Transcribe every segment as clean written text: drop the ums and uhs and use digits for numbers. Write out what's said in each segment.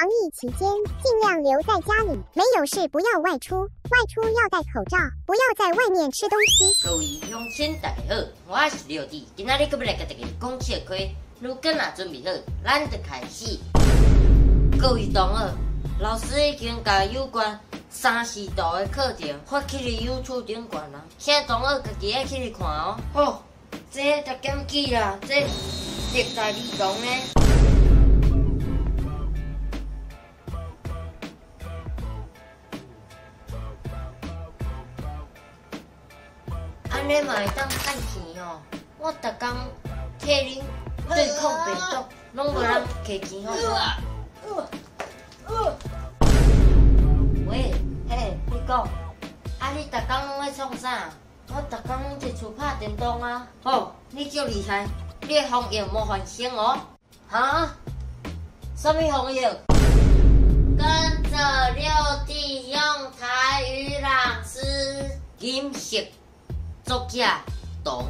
防疫期间尽量留在家里，没有事不要外出，外出要戴口罩，不要在外面吃东西。各位乡亲大家好，我是廖弟，今仔日要来甲大家讲笑话。如果若准备好，咱就开始。各位同学，老师已经把有关30度的课程发去了 YouTube 顶悬啦，请同学家己爱去看哦。哦，这就减记啦，这历代儿童呢。 安尼嘛会当趁钱哦！我逐工替恁对抗病毒，拢无人摕钱好无？喂，嘿，你讲，你逐工拢咧创啥？我逐工拢伫厝拍电动啊！哦，你足厉害，你的防疫无犯成哦！哈？什么防疫？跟着六弟用台语朗诗，饮食。 作者唐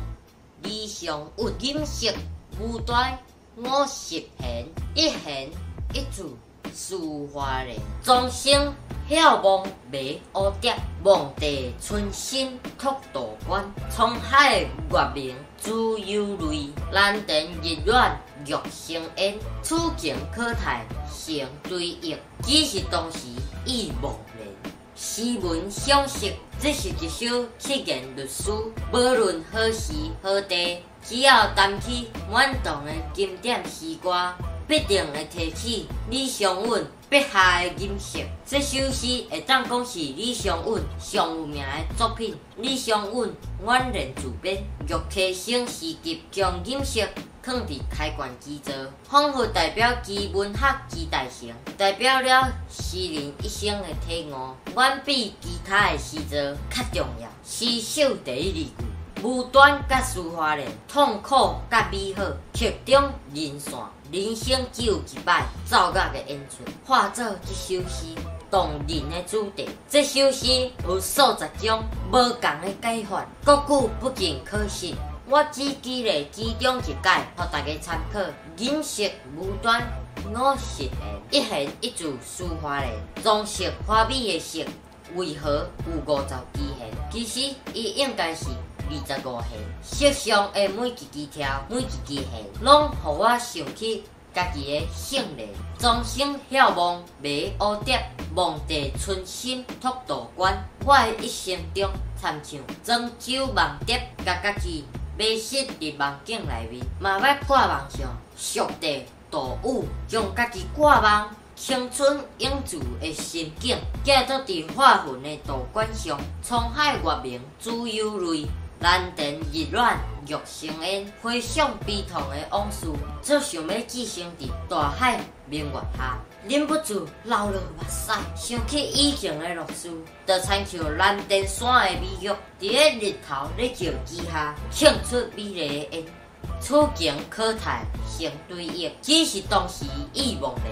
李尚运，饮食无端五十弦，一弦一字抒华丽，众生晓望迷乌蝶，望地春心托道观，沧海月明自有泪，兰亭日暖玉成烟，此情可待成对应，只是当时意茫然。 诗文赏识，这是一首7言律诗，无论何时何地，只要弹起满堂的经典诗歌，必定会提起李尚运笔下的饮食。这首诗会当讲是李尚运上有名的作品。李尚运宛然自编，玉溪省诗集，将饮食 放伫开关基座，仿佛代表其文学之大成，代表了诗人一生的体悟，远比其他的诗作较重要。诗首第一字句，无端甲抒华丽，痛苦甲美好，曲中人线，人生只有一摆，奏乐的演出，化作一首诗。 动人的主题，这首诗有数十种无同的解法，各句不尽可惜。 我只记咧其中一解，互大家参考。饮食无端50弦，一弦一字抒华丽，装饰华美的色，为何有50支弦？其实伊应该是25弦。色上的每一支条，每一支弦，拢互我想起家己的性灵。众生晓望迷乌蝶，望地春心托道观。我的一生中参像庄周梦蝶，甲家己 迷失伫梦境内面，嘛要挂梦上，熟地度舞，将家己挂梦青春永驻的心境，寄托伫化魂的道观上。沧海月明自有泪，兰亭日暖玉成烟。回想悲痛的往事，只想要置身伫大海明月下。 忍不住流落目屎，想起以前的乐事，就亲像兰亭山的美玉，伫个日头咧照之下，庆出美丽的烟。此情可待成对应，只是当时意茫然。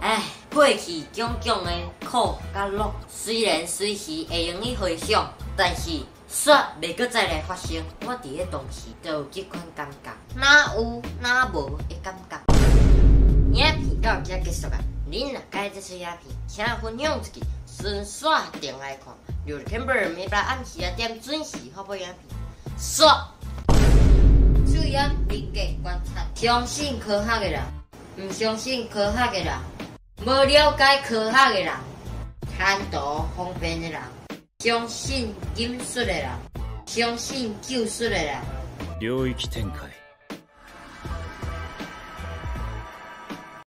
唉，过去种种的苦甲乐，虽然随时会用去回想，但是煞袂阁再来发生。我伫个当时就有这款感觉，哪有哪无的感觉。影片到这结束啊！ 恁若介这出影片，请分享出去，顺刷订来看。留个 camera 每摆按时点准时发布影片。刷！注意理解观察，相信科学的人，唔相信科学的人，无了解科学的人，贪图方便的人，相信技术的人，相信技术的人。領域展開。